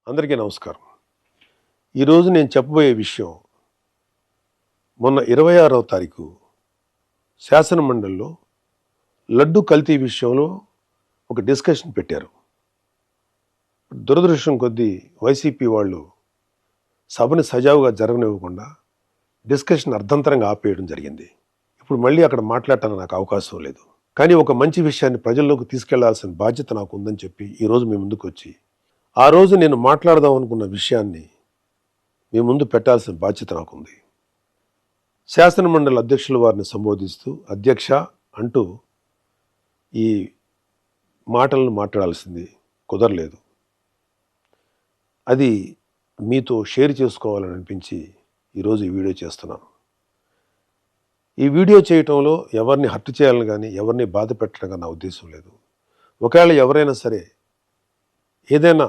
అందరికీ నమస్కారం. ఈరోజు నేను చెప్పబోయే విషయం మొన్న 26వ తారీఖు శాసనమండలిలో లడ్డు కల్తీ విషయంలో ఒక డిస్కషన్ పెట్టారు. దురదృష్టం కొద్దీ వైసీపీ వాళ్ళు సభని సజావుగా జరగనివ్వకుండా డిస్కషన్ అర్ధంతరంగా ఆపేయడం జరిగింది. ఇప్పుడు మళ్ళీ అక్కడ మాట్లాడటానికి నాకు అవకాశం లేదు. కానీ ఒక మంచి విషయాన్ని ప్రజల్లోకి తీసుకెళ్లాల్సిన బాధ్యత నాకు ఉందని చెప్పి ఈరోజు మీ ముందుకు వచ్చి ఆ రోజు నేను మాట్లాడదాం అనుకున్న విషయాన్ని మీ ముందు పెట్టాల్సిన బాధ్యత నాకుంది. శాసనమండలి అధ్యక్షుల వారిని సంబోధిస్తూ అధ్యక్ష అంటూ ఈ మాటలను మాట్లాడాల్సింది కుదరలేదు. అది మీతో షేర్ చేసుకోవాలని అనిపించి ఈరోజు ఈ వీడియో చేస్తున్నాను. ఈ వీడియో చేయటంలో ఎవరిని హర్ట్ చేయాలని కానీ ఎవరిని బాధ పెట్టడం కానీ నా ఉద్దేశం లేదు. ఒకవేళ ఎవరైనా సరే ఏదైనా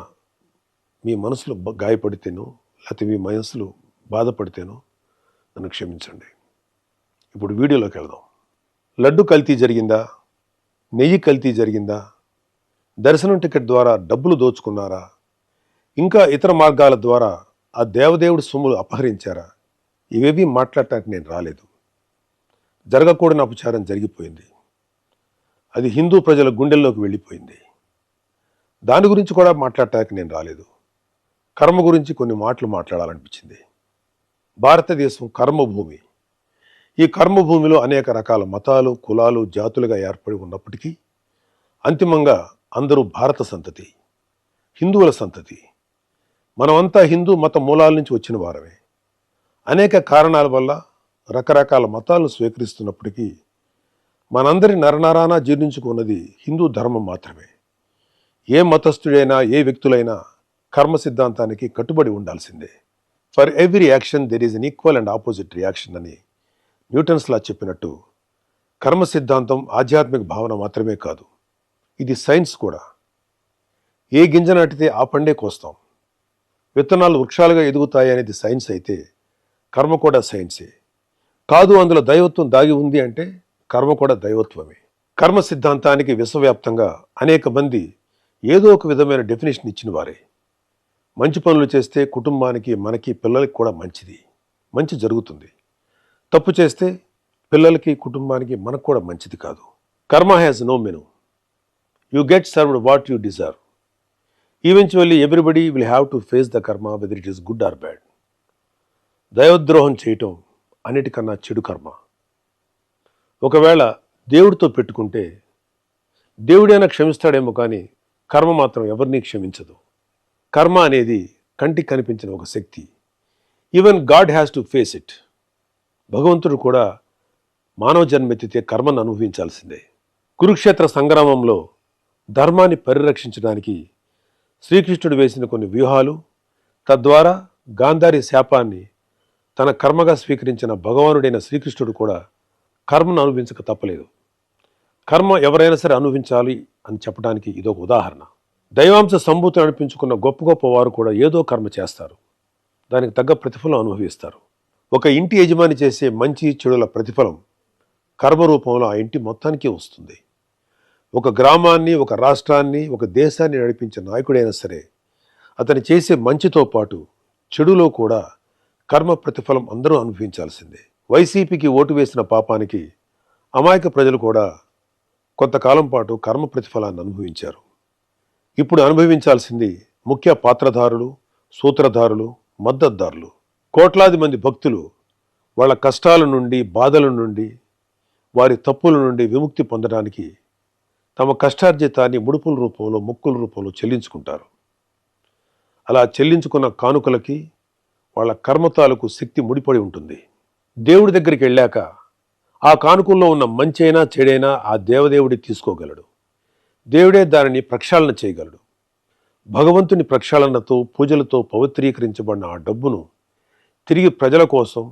మీ మనసులో గాయపడితేనో లేకపోతే మీ మనసులో బాధపడితేనో నన్ను క్షమించండి. ఇప్పుడు వీడియోలోకి వెళ్దాం. లడ్డు కల్తీ జరిగిందా? నెయ్యి కల్తీ జరిగిందా? దర్శనం టికెట్ ద్వారా డబ్బులు దోచుకున్నారా? ఇంకా ఇతర మార్గాల ద్వారా ఆ దేవదేవుడి సొమ్ములు అపహరించారా? ఇవేవి మాట్లాడటానికి నేను రాలేదు. జరగకూడని అపచారం జరిగిపోయింది. అది హిందూ ప్రజల గుండెల్లోకి వెళ్ళిపోయింది. దాని గురించి కూడా మాట్లాడటానికి నేను రాలేదు. కర్మ గురించి కొన్ని మాటలు మాట్లాడాలనిపించింది. భారతదేశం కర్మభూమి. ఈ కర్మభూమిలో అనేక రకాల మతాలు, కులాలు, జాతులుగా ఏర్పడి ఉన్నప్పటికీ అంతిమంగా అందరూ భారత సంతతి, హిందువుల సంతతి. మనమంతా హిందూ మత మూలాల నుంచి వచ్చిన వారమే. అనేక కారణాల వల్ల రకరకాల మతాలను స్వీకరిస్తున్నప్పటికీ మనందరి నరనరాన జీర్ణించుకున్నది హిందూ ధర్మం మాత్రమే. ఏ మతస్థుడైనా ఏ వ్యక్తులైనా కర్మ సిద్ధాంతానికి కట్టుబడి ఉండాల్సిందే. For every action there is an equal and opposite reaction అని న్యూటన్స్ లా చెప్పినట్టు కర్మ సిద్ధాంతం ఆధ్యాత్మిక భావన మాత్రమే కాదు, ఇది సైన్స్ కూడా. ఏ గింజ నాటితే ఆ పండే కోస్తాం. విత్తనాలు వృక్షాలుగా ఎదుగుతాయి అనేది సైన్స్ అయితే కర్మ కూడా సైన్సే. కాదు అందులో దైవత్వం దాగి ఉంది అంటే కర్మ కూడా దైవత్వమే. కర్మ సిద్ధాంతానికి విశ్వవ్యాప్తంగా అనేక మంది ఏదో ఒక విధమైన డెఫినేషన్ ఇచ్చిన వారే. మంచి పనులు చేస్తే కుటుంబానికి, మనకి, పిల్లలకి కూడా మంచి జరుగుతుంది. తప్పు చేస్తే పిల్లలకి, కుటుంబానికి, మనకు కూడా మంచిది కాదు. Karma has no menu. You get served what you deserve. Eventually everybody will have to face the karma whether it is good or bad. దైవద్రోహం చేయటం అన్నిటికన్నా చెడు కర్మ. ఒకవేళ దేవుడితో పెట్టుకుంటే దేవుడైనా క్షమిస్తాడేమో కానీ కర్మ మాత్రం ఎవరినీ క్షమించదు. కర్మ అనేది కంటికి కనిపించిన ఒక శక్తి. Even God has to face it. భగవంతుడు కూడా మానవ జన్మెత్తితే కర్మను అనుభవించాల్సిందే. కురుక్షేత్ర సంగ్రామంలో ధర్మాన్ని పరిరక్షించడానికి శ్రీకృష్ణుడు వేసిన కొన్ని వ్యూహాలు, తద్వారా గాంధారి శాపాన్ని తన కర్మగా స్వీకరించిన భగవానుడైన శ్రీకృష్ణుడు కూడా కర్మను అనుభవించక తప్పలేదు. కర్మ ఎవరైనా సరే అనుభవించాలి అని చెప్పడానికి ఇదొక ఉదాహరణ. దైవాంశ సంభూతిని అనిపించుకున్న గొప్ప గొప్ప వారు కూడా ఏదో కర్మ చేస్తారు, దానికి తగ్గ ప్రతిఫలం అనుభవిస్తారు. ఒక ఇంటి యజమాని చేసే మంచి చెడుల ప్రతిఫలం కర్మ రూపంలో ఆ ఇంటి మొత్తానికే వస్తుంది. ఒక గ్రామాన్ని, ఒక రాష్ట్రాన్ని, ఒక దేశాన్ని నడిపించే నాయకుడైనా సరే అతను చేసే మంచితో పాటు చెడులో కూడా కర్మ ప్రతిఫలం అందరూ అనుభవించాల్సిందే. వైసీపీకి ఓటు వేసిన పాపానికి అమాయక ప్రజలు కూడా కొంతకాలం పాటు కర్మ ప్రతిఫలాన్ని అనుభవించారు. ఇప్పుడు అనుభవించాల్సింది ముఖ్య పాత్రధారులు, సూత్రధారులు, మద్దతుదారులు. కోట్లాది మంది భక్తులు వాళ్ళ కష్టాల నుండి, బాధల నుండి, వారి తప్పుల నుండి విముక్తి పొందడానికి తమ కష్టార్జితాన్ని ముడుపుల రూపంలో, మొక్కుల రూపంలో చెల్లించుకుంటారు. అలా చెల్లించుకున్న కానుకలకి వాళ్ళ కర్మతాలకు శక్తి ముడిపడి ఉంటుంది. దేవుడి దగ్గరికి వెళ్ళాక ఆ కానుకల్లో ఉన్న మంచైనా చెడైనా ఆ దేవదేవుడి తీసుకోగలడు. దేవుడే దానిని ప్రక్షాళన చేయగలడు. భగవంతుని ప్రక్షాళనతో, పూజలతో పవిత్రీకరించబడిన ఆ డబ్బును తిరిగి ప్రజల కోసం,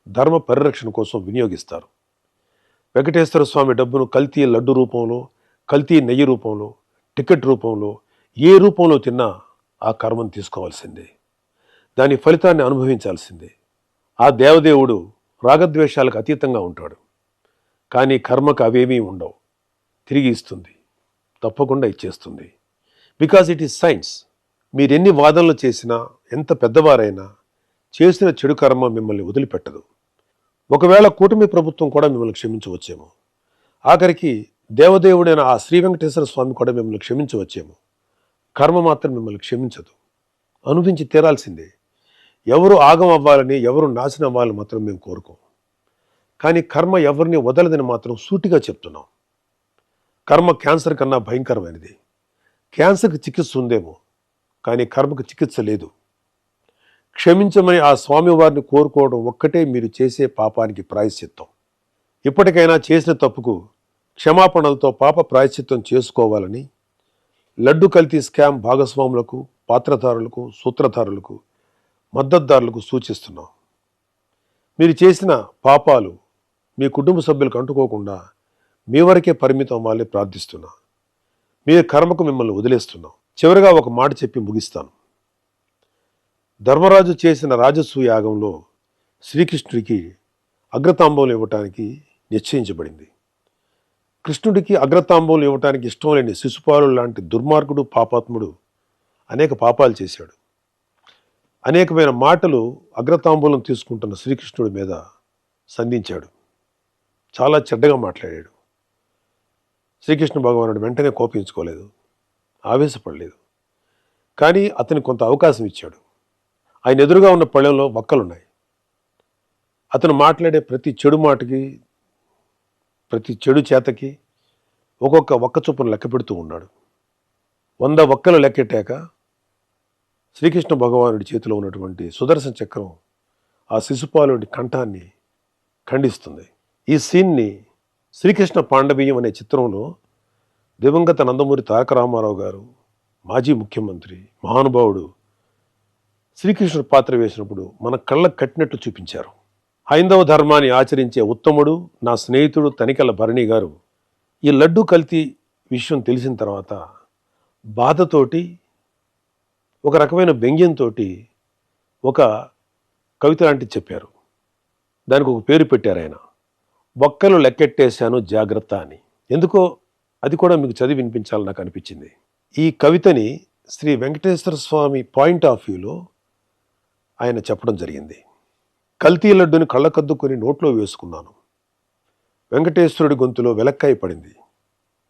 ధర్మ పరిరక్షణ కోసం వినియోగిస్తారు. వెంకటేశ్వర స్వామి డబ్బును కల్తీ లడ్డు రూపంలో, కల్తీ నెయ్యి రూపంలో, టికెట్ రూపంలో, ఏ రూపంలో తిన్నా ఆ కర్మను తీసుకోవాల్సిందే. దాని ఫలితాన్ని అనుభవించాల్సిందే. ఆ దేవదేవుడు రాగద్వేషాలకు అతీతంగా ఉంటాడు. కానీ కర్మకు అవేమీ ఉండవు. తిరిగి ఇస్తుంది, తప్పకుండా ఇచ్చేస్తుంది. Because it is science. మీరెన్ని వాదనలు చేసినా, ఎంత పెద్దవారైనా చేసిన చెడు కర్మ మిమ్మల్ని వదిలిపెట్టదు. ఒకవేళ కూటమి ప్రభుత్వం కూడా మిమ్మల్ని క్షమించవచ్చేమో. ఆఖరికి దేవదేవుడైన ఆ శ్రీ వెంకటేశ్వర స్వామి కూడా మిమ్మల్ని క్షమించవచ్చేమో. కర్మ మాత్రం మిమ్మల్ని క్షమించదు. అనుభవించి తీరాల్సిందే. ఎవరు ఆగం అవ్వాలని, ఎవరు నాశనం అవ్వాలని మాత్రం మేము కోరుకోం. కానీ కర్మ ఎవరిని వదలదని మాత్రం సూటిగా చెప్తున్నాం. కర్మ క్యాన్సర్ కన్నా భయంకరమైనది. క్యాన్సర్కి చికిత్స ఉందేమో, కానీ కర్మకు చికిత్స లేదు. క్షమించమని ఆ స్వామివారిని కోరుకోవడం ఒక్కటే మీరు చేసే పాపానికి ప్రాయశ్చిత్తం. ఇప్పటికైనా చేసిన తప్పుకు క్షమాపణలతో పాప ప్రాయశ్చిత్తం చేసుకోవాలని లడ్డు కల్తీ స్కామ్ భాగస్వాములకు, పాత్రధారులకు, సూత్రధారులకు, మద్దతుదారులకు సూచిస్తున్నాం. మీరు చేసిన పాపాలు మీ కుటుంబ సభ్యులకు అంటుకోకుండా మీ వరకే పరిమితం అవ్వాలని ప్రార్థిస్తున్నా. మీ కర్మకు మిమ్మల్ని వదిలేస్తున్నాం. చివరిగా ఒక మాట చెప్పి ముగిస్తాను. ధర్మరాజు చేసిన రాజసూయ యాగంలో శ్రీకృష్ణుడికి అగ్రతాంబూలం ఇవ్వటానికి నిశ్చయించబడింది. కృష్ణుడికి అగ్రతాంబూలం ఇవ్వటానికి ఇష్టం లేని శిశుపాలుడు లాంటి దుర్మార్గుడు, పాపాత్ముడు అనేక పాపాలు చేశాడు. అనేకమైన మాటలు అగ్రతాంబూలం తీసుకుంటున్న శ్రీకృష్ణుడి మీద సంధించాడు. చాలా చెడ్డగా మాట్లాడాడు. శ్రీకృష్ణ భగవానుడు వెంటనే కోపించుకోలేదు, ఆవేశపడలేదు. కానీ అతనికి కొంత అవకాశం ఇచ్చాడు. ఆయన ఎదురుగా ఉన్న పళ్ళెంలో వక్కలున్నాయి. అతను మాట్లాడే ప్రతి చెడు మాటకి, ప్రతి చెడు చేతకి ఒక్కొక్క వక్క చొప్పున లెక్క పెడుతూ ఉన్నాడు. 100 వక్కలు లెక్కెట్టాక శ్రీకృష్ణ భగవానుడి చేతిలో ఉన్నటువంటి సుదర్శన చక్రం ఆ శిశుపాలుడి కంఠాన్ని ఖండిస్తుంది. ఈ సీన్ని శ్రీకృష్ణ పాండవీయం అనే చిత్రంలో దివంగత నందమూరి తారక రామారావు గారు, మాజీ ముఖ్యమంత్రి, మహానుభావుడు శ్రీకృష్ణుడు పాత్ర వేసినప్పుడు మన కళ్ళకు కట్టినట్లు చూపించారు. హైందవ ధర్మాన్ని ఆచరించే ఉత్తముడు, నా స్నేహితుడు తనికెళ్ళ భరణి గారు ఈ లడ్డు కల్తీ విషయం తెలిసిన తర్వాత బాధతోటి, ఒక రకమైన వ్యంగ్యంతో ఒక కవిత లాంటిది చెప్పారు. దానికి ఒక పేరు పెట్టారు ఆయన, బొక్కలు లెక్కెట్టేశాను జాగ్రత్త అని. ఎందుకో అది కూడా మీకు చదివి వినిపించాలని నాకు అనిపించింది. ఈ కవితని శ్రీ వెంకటేశ్వర స్వామి పాయింట్ ఆఫ్ వ్యూలో ఆయన చెప్పడం జరిగింది. కల్తీ లడ్డుని కళ్ళకద్దుకొని నోట్లో వేసుకున్నాను. వెంకటేశ్వరుడి గొంతులో వెలక్కాయ పడింది,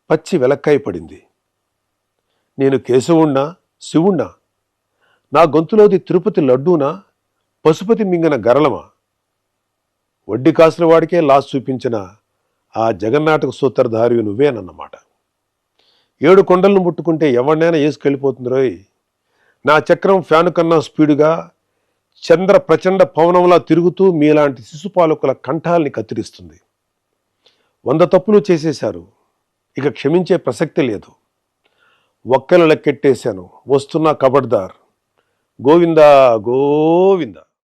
పచ్చి వెలక్కాయ పడింది. నేను కేశవుణ్ణా, శివుణ్ణా? నా గొంతులోది తిరుపతి లడ్డూనా, పశుపతి మింగన గరళమా? వడ్డీ కాసుల వాడికే లాస్ చూపించిన ఆ జగన్నాటక సూత్రధారి నువ్వేనన్నమాట. 7 కొండలను ముట్టుకుంటే ఎవరినైనా వేసుకెళ్ళిపోతుంది రోయ్. నా చక్రం ఫ్యాను కన్నా స్పీడుగా చంద్ర ప్రచండ పవనంలా తిరుగుతూ మీలాంటి శిశుపాలకుల కంఠాల్ని కత్తిరిస్తుంది. 100 తప్పులు చేసేశారు, ఇక క్షమించే ప్రసక్తి లేదు. ఒక్కలు లెక్కెట్టేశాను, వస్తున్నా కబడ్దార్. గోవిందా గోవిందా.